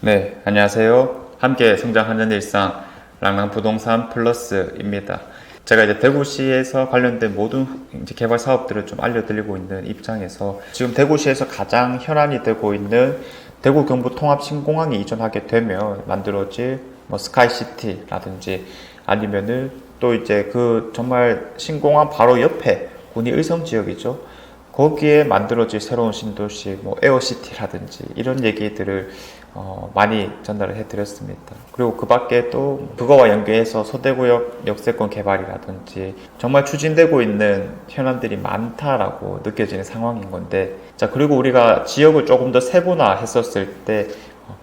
네, 안녕하세요. 함께 성장하는 일상 랑랑부동산 플러스입니다. 제가 이제 대구시에서 관련된 모든 이제 개발 사업들을 좀 알려드리고 있는 입장에서 지금 대구시에서 가장 현안이 되고 있는 대구 경부 통합 신공항이 이전하게 되면 만들어질 뭐 스카이시티라든지 아니면은 또 이제 그 정말 신공항 바로 옆에 군위 의성 지역이죠. 거기에 만들어질 새로운 신도시, 뭐 에어시티라든지 이런 얘기들을 많이 전달을 해드렸습니다. 그리고 그 밖에 또 그거와 연계해서 서대구역 역세권 개발이라든지 정말 추진되고 있는 현안들이 많다라고 느껴지는 상황인 건데, 자, 그리고 우리가 지역을 조금 더 세분화했었을 때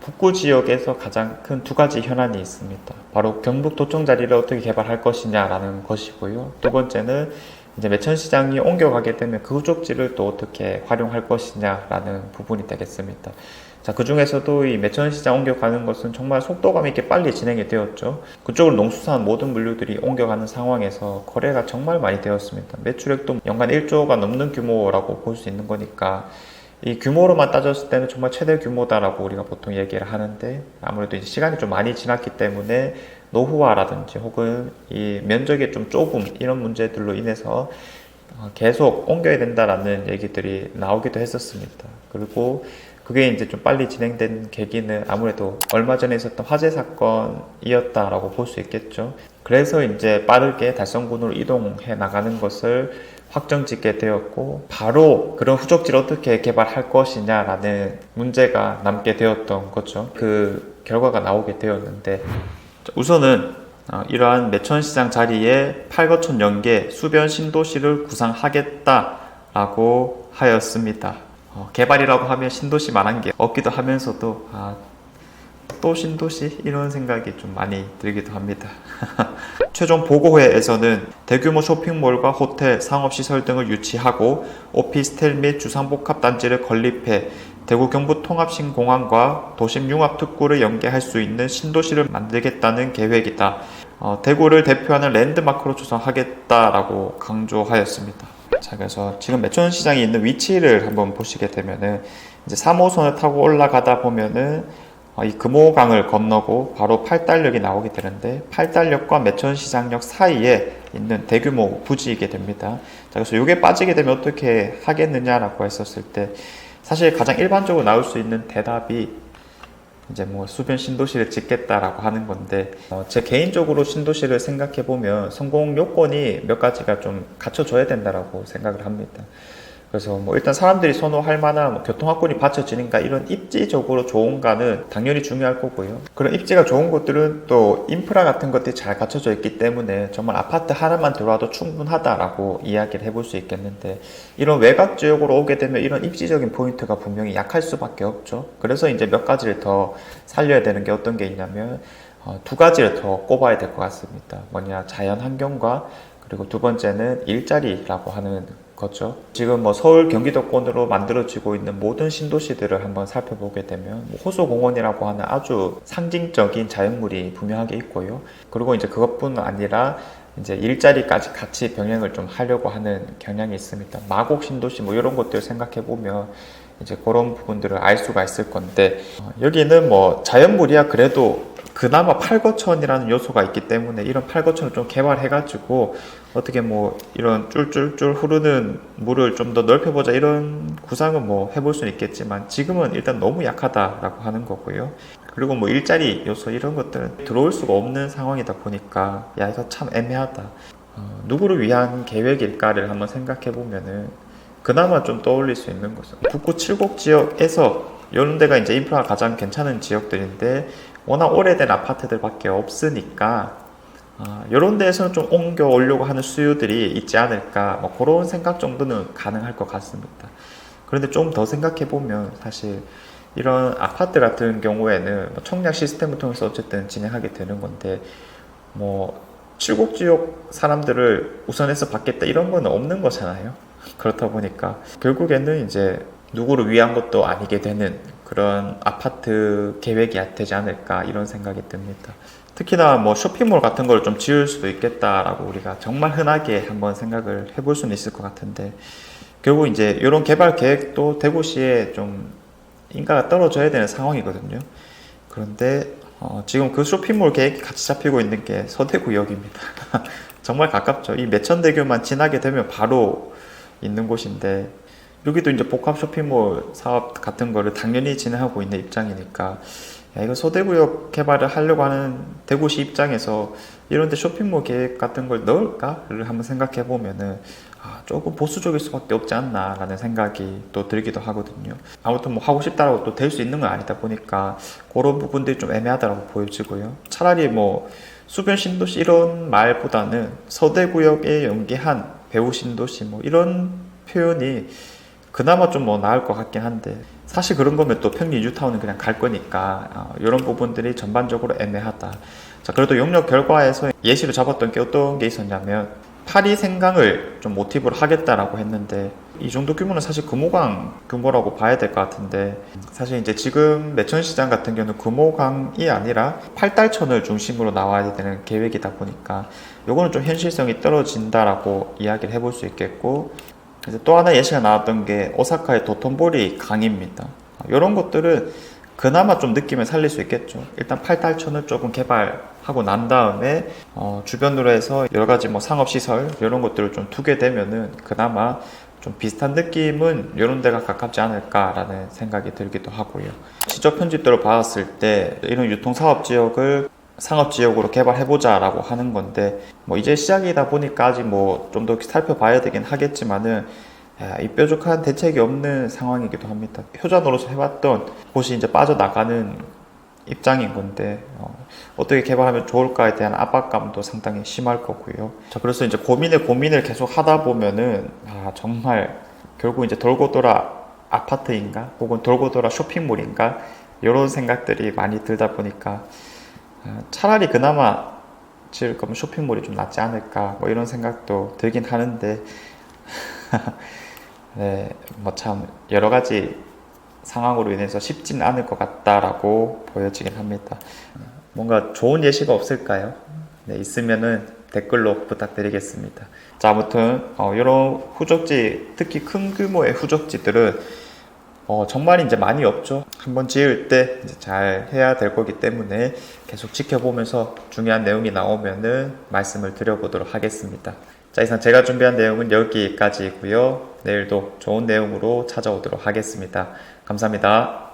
북구 지역에서 가장 큰 두 가지 현안이 있습니다. 바로 경북도청 자리를 어떻게 개발할 것이냐라는 것이고요. 두 번째는 이제 매천시장이 옮겨가게 되면 그 쪽지를 또 어떻게 활용할 것이냐라는 부분이 되겠습니다. 자, 그 중에서도 이 매천시장 옮겨가는 것은 정말 속도감 있게 빨리 진행이 되었죠. 그쪽으로 농수산 모든 물류들이 옮겨가는 상황에서 거래가 정말 많이 되었습니다. 매출액도 연간 1조가 넘는 규모라고 볼 수 있는 거니까 이 규모로만 따졌을 때는 정말 최대 규모다라고 우리가 보통 얘기를 하는데, 아무래도 이제 시간이 좀 많이 지났기 때문에 노후화라든지 혹은 이 면적의 좀 좁음 이런 문제들로 인해서 계속 옮겨야 된다라는 얘기들이 나오기도 했었습니다. 그리고 그게 이제 좀 빨리 진행된 계기는 아무래도 얼마 전에 있었던 화재 사건이었다라고 볼 수 있겠죠. 그래서 이제 빠르게 달성군으로 이동해 나가는 것을 확정 짓게 되었고, 바로 그런 후적지를 어떻게 개발할 것이냐라는 문제가 남게 되었던 거죠. 그 결과가 나오게 되었는데, 우선은 이러한 매천시장 자리에 팔거천 연계 수변 신도시를 구상하겠다라고 하였습니다. 개발이라고 하면 신도시 말한 게 없기도 하면서도 또 신도시? 이런 생각이 좀 많이 들기도 합니다. 최종 보고회에서는 대규모 쇼핑몰과 호텔, 상업시설 등을 유치하고 오피스텔 및 주상복합단지를 건립해 대구 경부 통합신공항과 도심융합특구를 연계할 수 있는 신도시를 만들겠다는 계획이다. 대구를 대표하는 랜드마크로 조성하겠다라고 강조하였습니다. 자, 그래서 지금 매천시장이 있는 위치를 한번 보시게 되면은 이제 3호선을 타고 올라가다 보면은 이 금호강을 건너고 바로 팔달역이 나오게 되는데, 팔달역과 매천시장역 사이에 있는 대규모 부지이게 됩니다. 자, 그래서 이게 빠지게 되면 어떻게 하겠느냐라고 했었을 때 사실 가장 일반적으로 나올 수 있는 대답이 이제 뭐 수변 신도시를 짓겠다라고 하는 건데, 제 개인적으로 신도시를 생각해 보면 성공 요건이 몇 가지가 좀 갖춰져야 된다라고 생각을 합니다. 그래서 뭐 일단 사람들이 선호할 만한 뭐 교통화권이 받쳐지는가, 이런 입지적으로 좋은가는 당연히 중요할 거고요. 그런 입지가 좋은 곳들은 또 인프라 같은 것들이 잘 갖춰져 있기 때문에 정말 아파트 하나만 들어와도 충분하다라고 이야기를 해볼 수 있겠는데, 이런 외곽 지역으로 오게 되면 이런 입지적인 포인트가 분명히 약할 수밖에 없죠. 그래서 이제 몇 가지를 더 살려야 되는 게 어떤 게 있냐면 두 가지를 더 꼽아야 될 것 같습니다. 뭐냐, 자연 환경과 그리고 두 번째는 일자리라고 하는 거죠. 지금 뭐 서울 경기도권으로 만들어지고 있는 모든 신도시들을 한번 살펴보게 되면 호수공원이라고 하는 아주 상징적인 자연물이 분명하게 있고요. 그리고 이제 그것뿐 아니라 이제 일자리까지 같이 병행을 좀 하려고 하는 경향이 있습니다. 마곡 신도시 뭐 이런 것들 생각해 보면 이제 그런 부분들을 알 수가 있을 건데, 여기는 뭐 자연물이야 그래도 그나마 팔거천이라는 요소가 있기 때문에 이런 팔거천을 좀 개발해가지고 어떻게 뭐 이런 쫄쫄쫄 흐르는 물을 좀 더 넓혀보자, 이런 구상은 뭐 해볼 수는 있겠지만 지금은 일단 너무 약하다라고 하는 거고요. 그리고 뭐 일자리 요소 이런 것들은 들어올 수가 없는 상황이다 보니까 야, 이거 참 애매하다. 누구를 위한 계획일까를 한번 생각해 보면은 그나마 좀 떠올릴 수 있는 거죠. 북구 칠곡 지역에서 이런 데가 이제 인프라가 가장 괜찮은 지역들인데 워낙 오래된 아파트들밖에 없으니까 이런 데에서는 좀 옮겨 오려고 하는 수요들이 있지 않을까, 뭐 그런 생각 정도는 가능할 것 같습니다. 그런데 좀 더 생각해 보면 사실 이런 아파트 같은 경우에는 청약 시스템을 통해서 어쨌든 진행하게 되는 건데, 뭐 칠곡 지역 사람들을 우선해서 받겠다 이런 건 없는 거잖아요. 그렇다 보니까 결국에는 이제 누구를 위한 것도 아니게 되는 그런 아파트 계획이 되지 않을까, 이런 생각이 듭니다. 특히나 뭐 쇼핑몰 같은 걸 좀 지을 수도 있겠다라고 우리가 정말 흔하게 한번 생각을 해볼 수는 있을 것 같은데, 결국 이제 이런 개발 계획도 대구시에 좀 인가가 떨어져야 되는 상황이거든요. 그런데 지금 그 쇼핑몰 계획이 같이 잡히고 있는 게 서대구역입니다. 정말 가깝죠. 이 매천대교만 지나게 되면 바로 있는 곳인데, 여기도 이제 복합 쇼핑몰 사업 같은 거를 당연히 진행하고 있는 입장이니까, 야, 이거 서대구역 개발을 하려고 하는 대구시 입장에서 이런데 쇼핑몰 계획 같은 걸 넣을까를 한번 생각해 보면은 조금 보수적일 수밖에 없지 않나 라는 생각이 또 들기도 하거든요. 아무튼 뭐 하고 싶다라고 또 될 수 있는 건 아니다 보니까 그런 부분들이 좀 애매하다고 보여지고요. 차라리 뭐 수변 신도시 이런 말보다는 서대구역에 연계한 배우 신도시 뭐 이런 표현이 그나마 좀 뭐 나을 것 같긴 한데, 사실 그런 거면 또 평리 뉴타운은 그냥 갈 거니까 이런 부분들이 전반적으로 애매하다. 자, 그래도 용역 결과에서 예시로 잡았던 게 어떤 게 있었냐면, 파리 생강을 좀 모티브로 하겠다라고 했는데, 이 정도 규모는 사실 금호강 규모라고 봐야 될 것 같은데, 사실 이제 지금 매천시장 같은 경우는 금호강이 아니라 팔달천을 중심으로 나와야 되는 계획이다 보니까 요거는 좀 현실성이 떨어진다라고 이야기를 해볼 수 있겠고, 이제 또 하나 예시가 나왔던 게 오사카의 도톤보리 강입니다. 이런 것들은 그나마 좀 느낌을 살릴 수 있겠죠. 일단 팔달천을 조금 개발하고 난 다음에 주변으로 해서 여러 가지 뭐 상업시설 이런 것들을 좀 두게 되면은 그나마 좀 비슷한 느낌은 이런 데가 가깝지 않을까라는 생각이 들기도 하고요. 지적 편집대로 봤을 때 이런 유통사업지역을 상업지역으로 개발해보자 라고 하는 건데, 뭐 이제 시작이다 보니까 아직 뭐 좀 더 살펴봐야 되긴 하겠지만은, 이 뾰족한 대책이 없는 상황이기도 합니다. 효자 노릇을 해왔던 곳이 이제 빠져나가는 입장인 건데, 어떻게 개발하면 좋을까에 대한 압박감도 상당히 심할 거고요. 자, 그래서 이제 고민을 계속 하다 보면은, 정말 결국 이제 돌고 돌아 아파트인가? 혹은 돌고 돌아 쇼핑몰인가? 이런 생각들이 많이 들다 보니까, 차라리 그나마 지을 거면 쇼핑몰이 좀 낫지 않을까 뭐 이런 생각도 들긴 하는데 네, 뭐 참 여러 가지 상황으로 인해서 쉽지는 않을 것 같다라고 보여지긴 합니다. 뭔가 좋은 예시가 없을까요? 네, 있으면은 댓글로 부탁드리겠습니다. 자, 아무튼 이런 후적지, 특히 큰 규모의 후적지들은 정말 이제 많이 없죠. 한번 지을 때 이제 잘 해야 될 거기 때문에 계속 지켜보면서 중요한 내용이 나오면은 말씀을 드려보도록 하겠습니다. 자, 이상 제가 준비한 내용은 여기까지고요. 내일도 좋은 내용으로 찾아오도록 하겠습니다. 감사합니다.